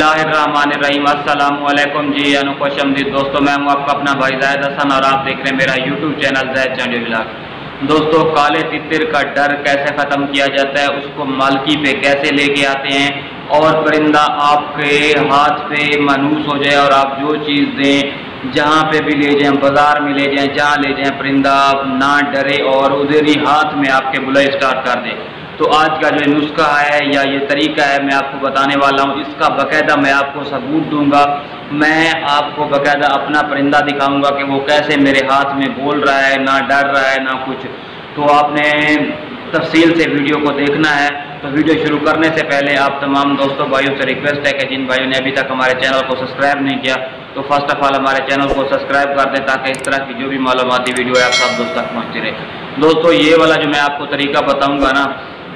बिस्मिल्लाहिर्रहमानिर्रहीम। अस्सलाम वालेकुम जी, खुश आमदीद दोस्तों। मैं हूँ आपका अपना भाई ज़ाहिद हसन और आप देख रहे हैं मेरा YouTube channel Zahid Chandi vlog. दोस्तों, काले तितर का डर कैसे ख़त्म किया जाता है, उसको मालकी पे कैसे लेके आते हैं और परिंदा आपके हाथ पे मनूस हो जाए और आप जो चीज़ दें, जहाँ पे भी ले जाएं, बाज़ार में ले जाएं, जहाँ ले जाएं, परिंदा ना डरे और उधर ही हाथ में आपके बुलाई स्टार्ट कर दे। तो आज का जो नुस्खा है या ये तरीका है मैं आपको बताने वाला हूँ, इसका बाकायदा मैं आपको सबूत दूंगा। मैं आपको बाकायदा अपना परिंदा दिखाऊंगा कि वो कैसे मेरे हाथ में बोल रहा है, ना डर रहा है ना कुछ। तो आपने तफसील से वीडियो को देखना है। तो वीडियो शुरू करने से पहले आप तमाम दोस्तों भाइयों से रिक्वेस्ट है कि जिन भाइयों ने अभी तक हमारे चैनल को सब्सक्राइब नहीं किया तो फर्स्ट ऑफ ऑल हमारे चैनल को सब्सक्राइब कर दें ताकि इस तरह की जो भी मालूमाती वीडियो है आप सब दोस्तों तक पहुँचती रहे। दोस्तों, ये वाला जो मैं आपको तरीका बताऊँगा ना,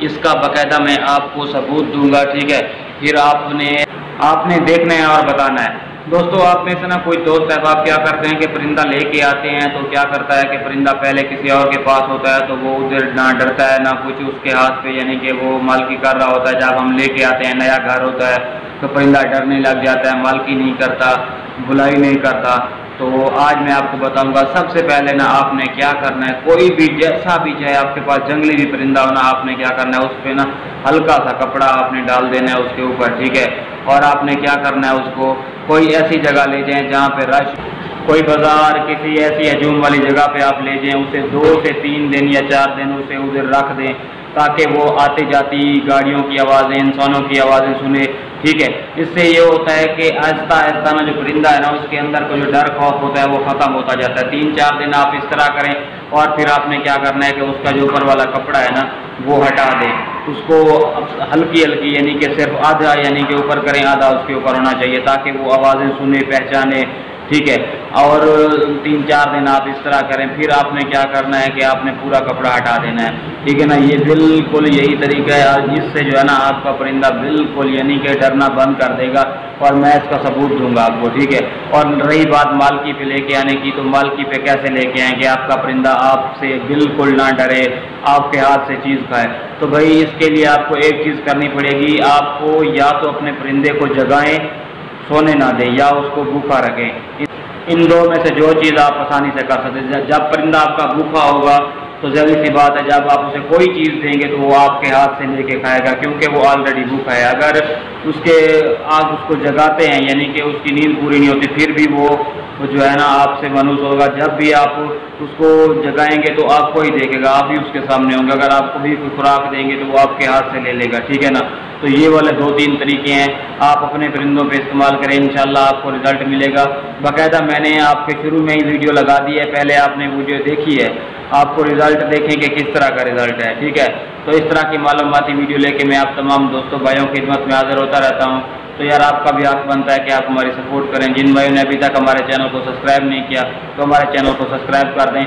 इसका बाकायदा मैं आपको सबूत दूंगा, ठीक है। फिर आपने देखना है और बताना है। दोस्तों, आप में से ना कोई दोस्त है, आप क्या करते हैं कि परिंदा लेके आते हैं तो क्या करता है कि परिंदा पहले किसी और के पास होता है तो वो उधर ना डरता है ना कुछ, उसके हाथ पे यानी कि वो मालकी कर रहा होता है। जब हम लेके आते हैं, नया घर होता है तो परिंदा डरने लग जाता है, मालकी नहीं करता, बुलाई नहीं करता। तो आज मैं आपको बताऊंगा सबसे पहले ना आपने क्या करना है। कोई भी जैसा भी चाहे आपके पास जंगली भी परिंदा हो ना, आपने क्या करना है, उस पर ना हल्का सा कपड़ा आपने डाल देना है उसके ऊपर, ठीक है। और आपने क्या करना है, उसको कोई ऐसी जगह ले जाएं जहाँ पे रश, कोई बाजार, किसी ऐसी हजूम वाली जगह पे आप ले जाएं। उसे 2 से 3 दिन या 4 दिन उसे उधर रख दें ताकि वो आती जाती गाड़ियों की आवाज़ें, इंसानों की आवाज़ें सुने, ठीक है। इससे ये होता है कि आहिस्ता आहिस्ता ना जो परिंदा है ना, उसके अंदर को जो डर खौफ होता है वो ख़त्म होता जाता है। 3-4 दिन आप इस तरह करें और फिर आपने क्या करना है कि उसका जो ऊपर वाला कपड़ा है ना वो हटा दें। उसको हल्की हल्की यानी कि सिर्फ आधा यानी कि ऊपर करें, आधा उसके ऊपर होना चाहिए ताकि वो आवाज़ें सुने, पहचाने, ठीक है। और 3-4 दिन आप इस तरह करें। फिर आपने क्या करना है कि आपने पूरा कपड़ा हटा देना है, ठीक है ना। ये बिल्कुल यही तरीका है जिससे जो है ना आपका परिंदा बिल्कुल यानी कि डरना बंद कर देगा और मैं इसका सबूत दूंगा आपको, ठीक है। और रही बात मालकी पे लेके आने की, तो मालकी पे कैसे लेके आएँ कि आपका परिंदा आपसे बिल्कुल ना डरे, आपके हाथ से चीज़ खाए। तो भाई इसके लिए आपको एक चीज़ करनी पड़ेगी, आपको या तो अपने परिंदे को जगाएं, सोने ना दें, या उसको भूखा रखें। इन दो में से जो चीज़ आप आसानी से कर सकते हैं। जब परिंदा आपका भूखा होगा तो ज़ाहिर सी बात है जब आप उसे कोई चीज़ देंगे तो वो आपके हाथ से लेके खाएगा क्योंकि वो ऑलरेडी भूखा है। अगर आप उसको जगाते हैं यानी कि उसकी नींद पूरी नहीं होती फिर भी वो जो है ना आपसे मनूस होगा। जब भी आप उसको जगाएंगे तो आपको ही देखेगा, आप ही उसके सामने होंगे। अगर आपको भी कोई खुराक देंगे तो वो आपके हाथ से ले लेगा, ठीक है ना। तो ये वाले 2-3 तरीके हैं, आप अपने परिंदों पे इस्तेमाल करें, इंशाल्लाह आपको रिजल्ट मिलेगा। बाकायदा मैंने आपके शुरू में ही वीडियो लगा दी है, पहले आपने वीडियो देखी है, आपको रिजल्ट देखें कि किस तरह का रिजल्ट है, ठीक है। तो इस तरह की मालूमाती वीडियो लेके मैं आप तमाम दोस्तों भाइयों की खिदमत में हाजिर होता रहता हूँ। तो यार आपका भी हक बनता है कि आप हमारी सपोर्ट करें। जिन भाइयों ने अभी तक हमारे चैनल को सब्सक्राइब नहीं किया तो हमारे चैनल को सब्सक्राइब कर दें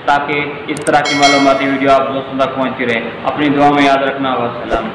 ताकि इस तरह की मालूमाती वीडियो आप दोस्तों तक पहुँचती रहे। अपनी दुआ में याद रखना। वस्सलाम।